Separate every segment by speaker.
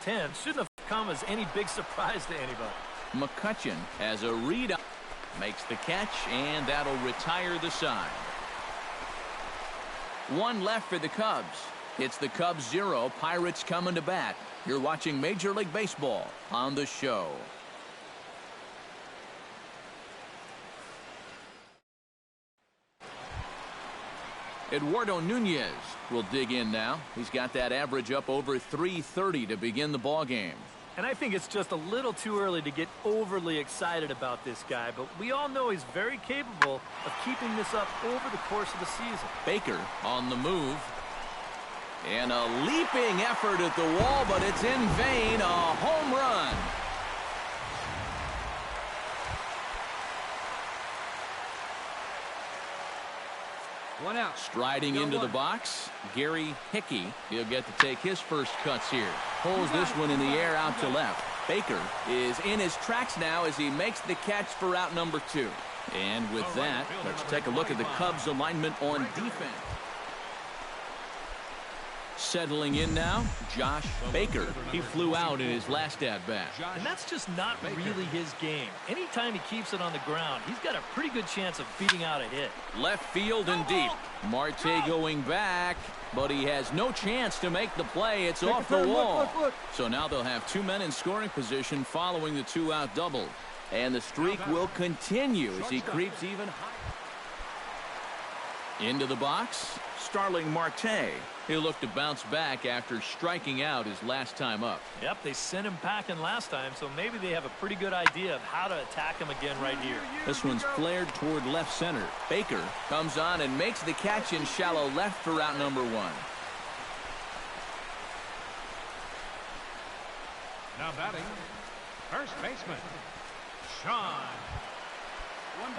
Speaker 1: 10 shouldn't have come as any big surprise to anybody.
Speaker 2: McCutcheon has a read up, makes the catch, and that'll retire the side. One left for the Cubs. It's the Cubs 0, Pirates coming to bat. You're watching Major League Baseball on the show. Eduardo Nunez will dig in now. He's got that average up over 330 to begin the ball game.
Speaker 1: And I think it's just a little too early to get overly excited about this guy, but we all know he's very capable of keeping this up over the course of the season.
Speaker 2: Baker on the move. And a leaping effort at the wall, but it's in vain. A home run.
Speaker 3: One out.
Speaker 2: Striding into the box, Gary Hickey. He'll get to take his first cuts here. Pulls this one in the air out to left. Baker is in his tracks now as he makes the catch for out number 2. And with that, let's take a look at the Cubs alignment on defense. Settling in now, Josh Baker. He flew out in his last at-bat.
Speaker 1: And that's just not really his game. Anytime he keeps it on the ground, he's got a pretty good chance of beating out a hit.
Speaker 2: Left field and deep. Marte going back, but he has no chance to make the play. It's off the wall.
Speaker 3: Look.
Speaker 2: So now they'll have 2 men in scoring position following the 2-out double. And the streak will continue as he creeps even higher. Into the box, Starling Marte. He'll look to bounce back after striking out his last time up.
Speaker 1: Yep, they sent him packing last time, so maybe they have a pretty good idea of how to attack him again right here.
Speaker 2: This one's flared toward left center. Baker comes on and makes the catch in shallow left for out number 1.
Speaker 4: Now batting, first baseman,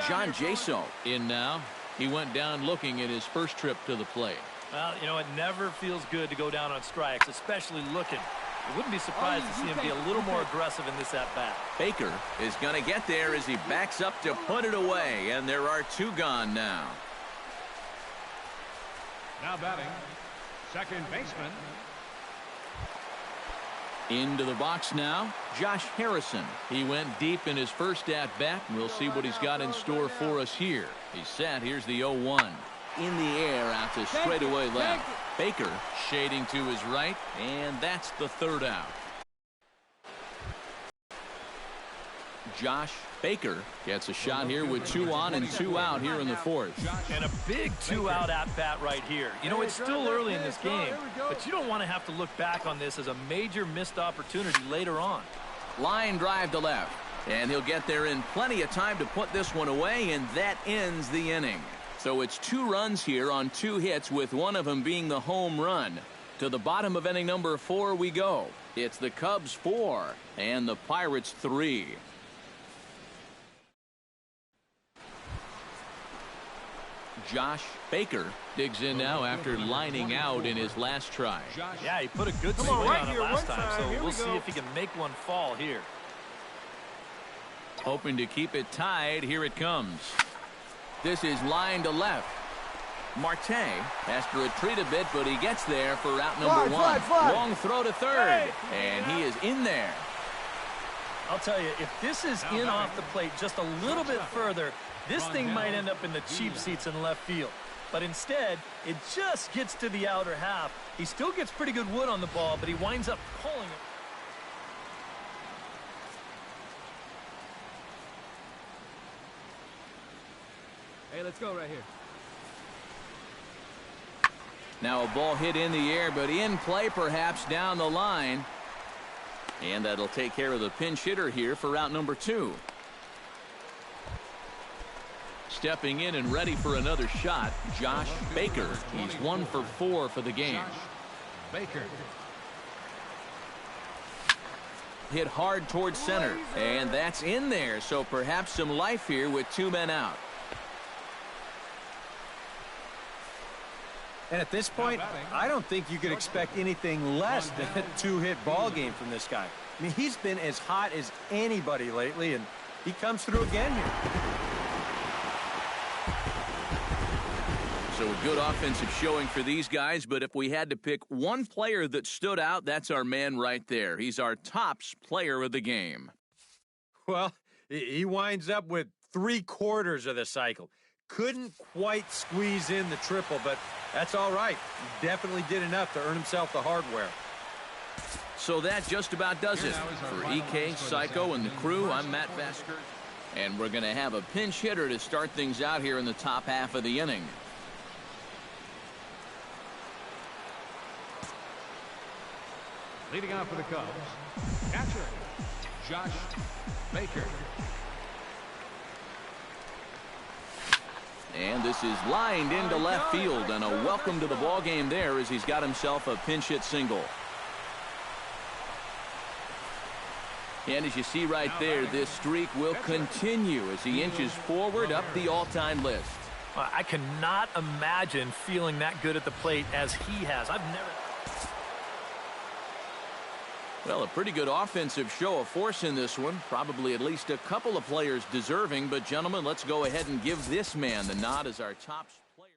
Speaker 2: John Jaso in now. He went down looking at his first trip to the plate.
Speaker 1: Well, you know, it never feels good to go down on strikes, especially looking. I wouldn't be surprised to see him be a little more aggressive in this at-bat.
Speaker 2: Baker is going to get there as he backs up to put it away, and there are 2 gone now.
Speaker 4: now batting, second baseman,
Speaker 2: Into the box now, Josh Harrison. He went deep in his first at-bat, and we'll see what he's got in store for us here. He's set. Here's the 0-1. In the air out to straightaway left. Baker shading to his right, and that's the 3rd out. Josh Baker gets a shot here with 2 on and 2 out here in the 4th.
Speaker 1: And a big 2-out at-bat right here. You know, it's still early in this game, but you don't want to have to look back on this as a major missed opportunity later on.
Speaker 2: Line drive to left, and he'll get there in plenty of time to put this one away, and that ends the inning. So it's 2 runs here on 2 hits, with one of them being the home run. To the bottom of inning number 4 we go. It's the Cubs 4 and the Pirates 3. Josh Baker digs in now after lining out in his last try.
Speaker 1: Yeah, he put a good swing on it last time, so we'll see if he can make one fall here.
Speaker 2: Hoping to keep it tied. Here it comes. This is line to left. Marte has to retreat a bit, but he gets there for out number 1. Long throw to third, and he is in there.
Speaker 1: I'll tell you, if this is in off the plate just a little bit further, this thing might end up in the cheap seats in left field. But instead, it just gets to the outer half. He still gets pretty good wood on the ball, but he winds up pulling it.
Speaker 3: Hey, let's go right here.
Speaker 2: Now a ball hit in the air, but in play perhaps down the line. And that'll take care of the pinch hitter here for out number 2. Stepping in and ready for another shot, Josh Baker. He's 1 for 4 for the game.
Speaker 4: Baker.
Speaker 2: Hit hard towards center, and that's in there, so perhaps some life here with 2 men out.
Speaker 5: And at this point, I don't think you could expect anything less than a 2-hit ball game from this guy. I mean, he's been as hot as anybody lately, and he comes through again here.
Speaker 2: So a good offensive showing for these guys, but if we had to pick one player that stood out, that's our man right there. He's our tops player of the game.
Speaker 5: Well, he winds up with 3/4 of the cycle. Couldn't quite squeeze in the triple, but that's all right. He definitely did enough to earn himself the hardware.
Speaker 2: So that just about does it. For EK, Psycho, and the crew, I'm Matt Vasker. And we're going to have a pinch hitter to start things out here in the top half of the inning.
Speaker 4: Leading off for the Cubs, catcher, Josh Baker.
Speaker 2: And this is lined into left field, and a welcome to the ball game there as he's got himself a pinch hit single. And as you see right there, this streak will continue as he inches forward up the all-time list.
Speaker 1: I cannot imagine feeling that good at the plate as he has. I've never...
Speaker 2: Well, a pretty good offensive show of force in this one. Probably at least a couple of players deserving. But, gentlemen, let's go ahead and give this man the nod as our top player.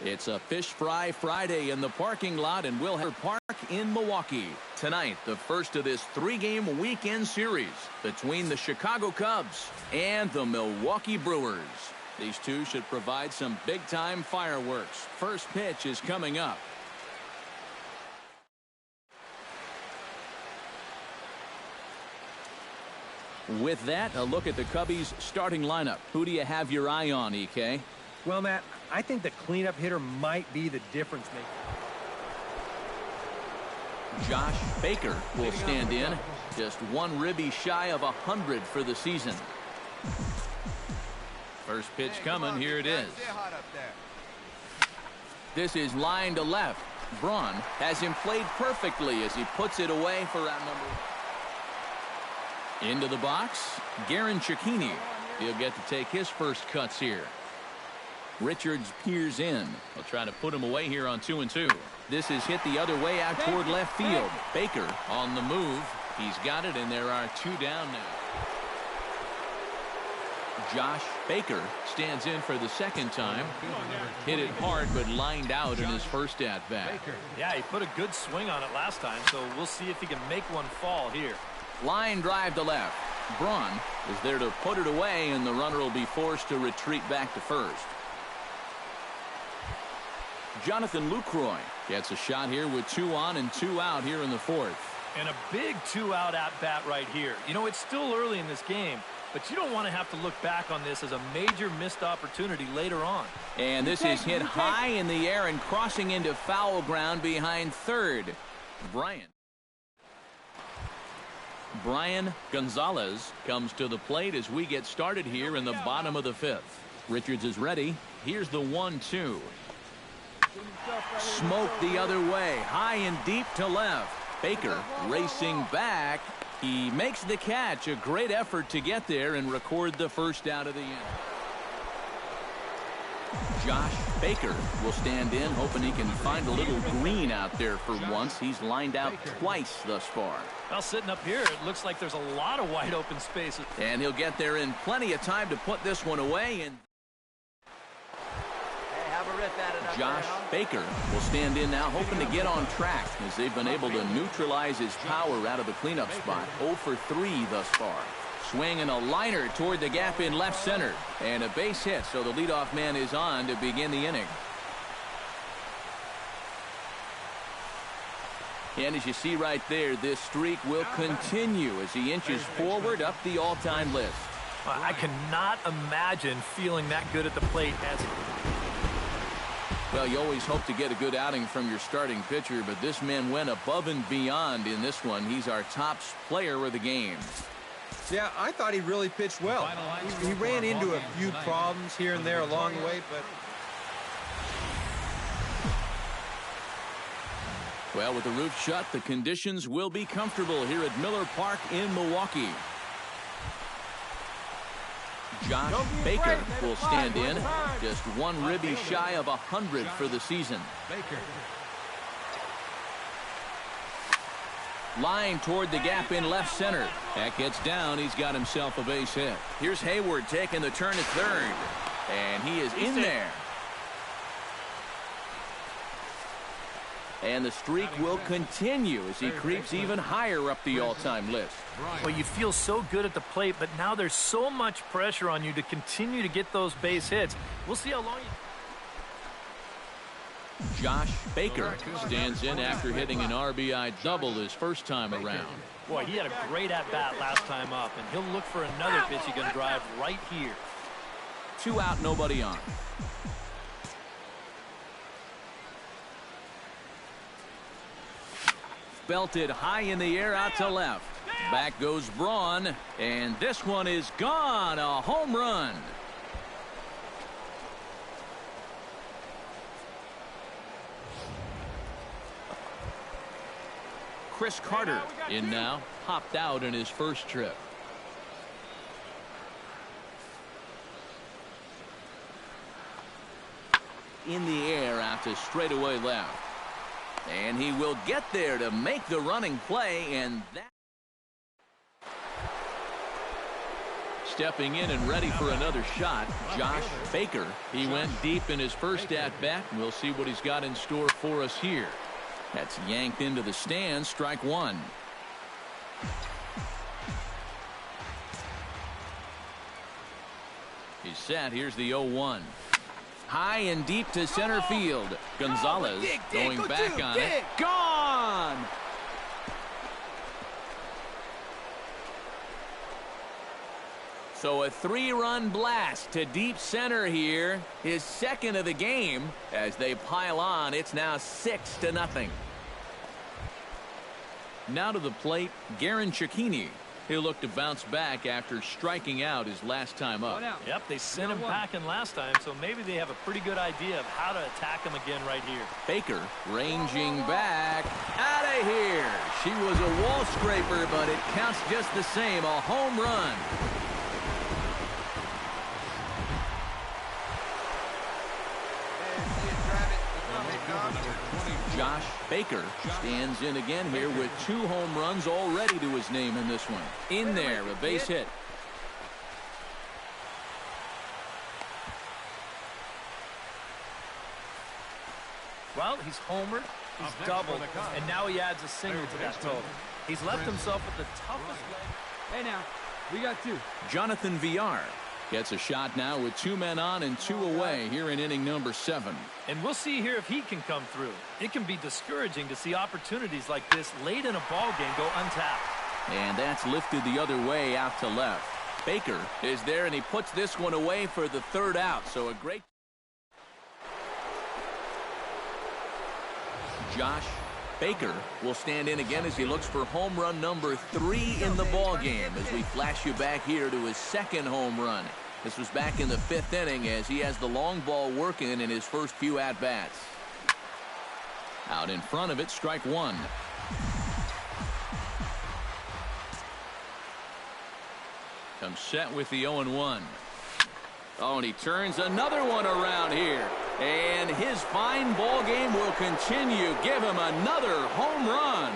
Speaker 2: It's a Fish Fry Friday in the parking lot in Wilhelm Park in Milwaukee. Tonight, the first of this 3-game weekend series between the Chicago Cubs and the Milwaukee Brewers. These two should provide some big-time fireworks. First pitch is coming up. With that, a look at the Cubbies' starting lineup. Who do you have your eye on, EK?
Speaker 5: Well, Matt, I think the cleanup hitter might be the difference maker.
Speaker 2: Josh Baker will stand in. Just one ribby shy of 100 for the season. First pitch coming. Here it is. This is line to left. Braun has him played perfectly as he puts it away for round number. Into the box, Garin Cecchini. He'll get to take his first cuts here. Richards peers in. He'll try to put him away here on 2-2. This is hit the other way out toward left field. Baker on the move. He's got it, and there are 2 down now. Josh Baker stands in for the second time. Hit it hard, but lined out in his first at-bat.
Speaker 1: Yeah, he put a good swing on it last time, so we'll see if he can make one fall here.
Speaker 2: Line drive to left. Braun is there to put it away, and the runner will be forced to retreat back to first. Jonathan Lucroy gets a shot here with 2 on and 2 out here in the 4th.
Speaker 1: And a big 2-out at-bat right here. You know, it's still early in this game, but you don't want to have to look back on this as a major missed opportunity later on.
Speaker 2: And this is hit high in the air and crossing into foul ground behind third. Brian Gonzalez comes to the plate as we get started here in the bottom of the 5th. Richards is ready. Here's the 1-2. Smoke the other way, high and deep to left. Baker racing back. He makes the catch. A great effort to get there and record the first out of the inning. Josh Baker will stand in, hoping he can find a little green out there for once. He's lined out twice thus far.
Speaker 1: Well, sitting up here, it looks like there's a lot of wide open spaces.
Speaker 2: And he'll get there in plenty of time to put this one away. And Josh Baker will stand in now, hoping to get on track as they've been able to neutralize his power out of the cleanup spot. 0 for 3 thus far. Swing and a liner toward the gap in left center. And a base hit, so the leadoff man is on to begin the inning. And as you see right there, this streak will continue as he inches forward up the all-time list.
Speaker 1: I cannot imagine feeling that good at the plate as...
Speaker 2: Well, you always hope to get a good outing from your starting pitcher, but this man went above and beyond in this one. He's our top player of the game.
Speaker 5: Yeah, I thought he really pitched well. He ran into a few problems here and there along the way, but...
Speaker 2: Well, with the roof shut, the conditions will be comfortable here at Miller Park in Milwaukee. Josh Baker will stand in, just one ribby shy of 100 for the season. Line toward the gap in left center. That gets down. He's got himself a base hit. Here's Hayward taking the turn at third, and he is in there. And the streak will continue as he creeps even higher up the all-time list.
Speaker 1: Well, you feel so good at the plate, but now there's so much pressure on you to continue to get those base hits. We'll see how long you...
Speaker 2: Josh Baker stands in after hitting an RBI double his first time around.
Speaker 1: Boy, he had a great at-bat last time up, and he'll look for another pitch he can drive right here.
Speaker 2: 2 out, nobody on. Belted high in the air out to left. Back goes Braun, and this one is gone. A home run. Chris Carter in now, hopped out in his first trip. In the air out to straightaway left. And he will get there to make the running play, and that... Stepping in and ready for another shot, Josh Baker. He went deep in his first at-bat, and we'll see what he's got in store for us here. That's yanked into the stands, strike one. He's set, here's the 0-1. High and deep to center field. Gonzalez going back on it. Gone! So a 3-run blast to deep center here. His second of the game. As they pile on, it's now 6-0. Now to the plate, Garen Cecchini. He'll look to bounce back after striking out his last time up.
Speaker 1: Yep, they sent him packing last time, so maybe they have a pretty good idea of how to attack him again right here.
Speaker 2: Baker ranging back. Out of here. She was a wall scraper, but it counts just the same. A home run. Josh Baker stands in again here with 2 home runs already to his name in this one. In there, a base hit.
Speaker 1: Well, he's homered, he's doubled, and now he adds a single to that total. He's left himself with the toughest leg.
Speaker 3: Hey now, we got 2.
Speaker 2: Jonathan Villar gets a shot now with 2 men on and 2 away here in inning number 7.
Speaker 1: And we'll see here if he can come through. It can be discouraging to see opportunities like this late in a ball game go untapped.
Speaker 2: And that's lifted the other way out to left. Baker is there, and he puts this one away for the 3rd out. So a great... Josh Baker will stand in again as he looks for home run number 3 in the ball game as we flash you back here to his 2nd home run. This was back in the 5th inning as he has the long ball working in his first few at-bats. Out in front of it, strike one. Comes set with the 0-1. Oh, and he turns another one around here. And his fine ball game will continue. Give him another home run.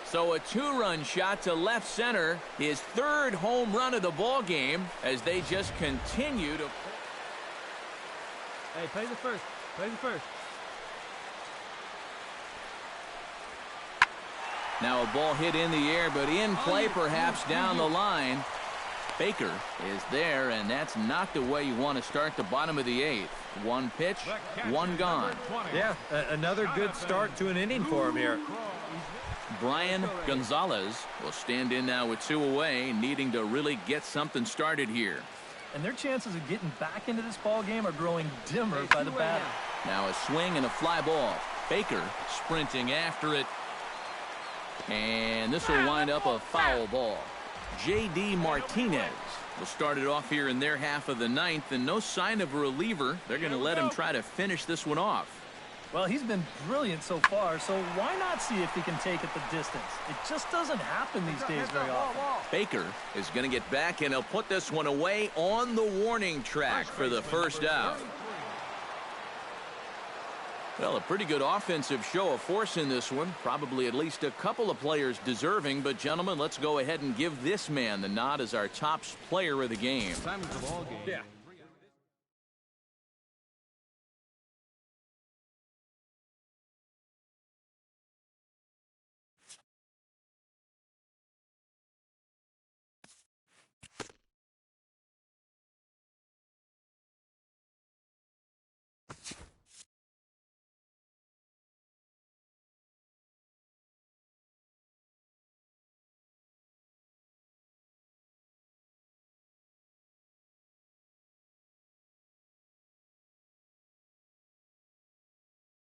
Speaker 2: So a 2-run shot to left center. His 3rd home run of the ball game as they just continue to...
Speaker 3: Hey, play the first. Play the first.
Speaker 2: Now a ball hit in the air, but in play perhaps down the line. Baker is there, and that's not the way you want to start the bottom of the 8th. 1 pitch, 1 gone.
Speaker 5: Yeah, another good start to an inning for him here.
Speaker 2: Brian Gonzalez will stand in now with 2 away, needing to really get something started here.
Speaker 1: And their chances of getting back into this ball game are growing dimmer by the batter.
Speaker 2: Now a swing and a fly ball. Baker sprinting after it. And this will wind up a foul ball. J.D. Martinez will start it off here in their half of the 9th, and no sign of a reliever. They're going to let him try to finish this one off.
Speaker 1: Well, he's been brilliant so far, so why not see if he can take it the distance? It just doesn't happen these days very often.
Speaker 2: Baker is going to get back, and he'll put this one away on the warning track for the first out. Well, a pretty good offensive show of force in this one. Probably at least a couple of players deserving. But, gentlemen, let's go ahead and give this man the nod as our top player of the game.
Speaker 4: Time of the ball game.
Speaker 5: Yeah.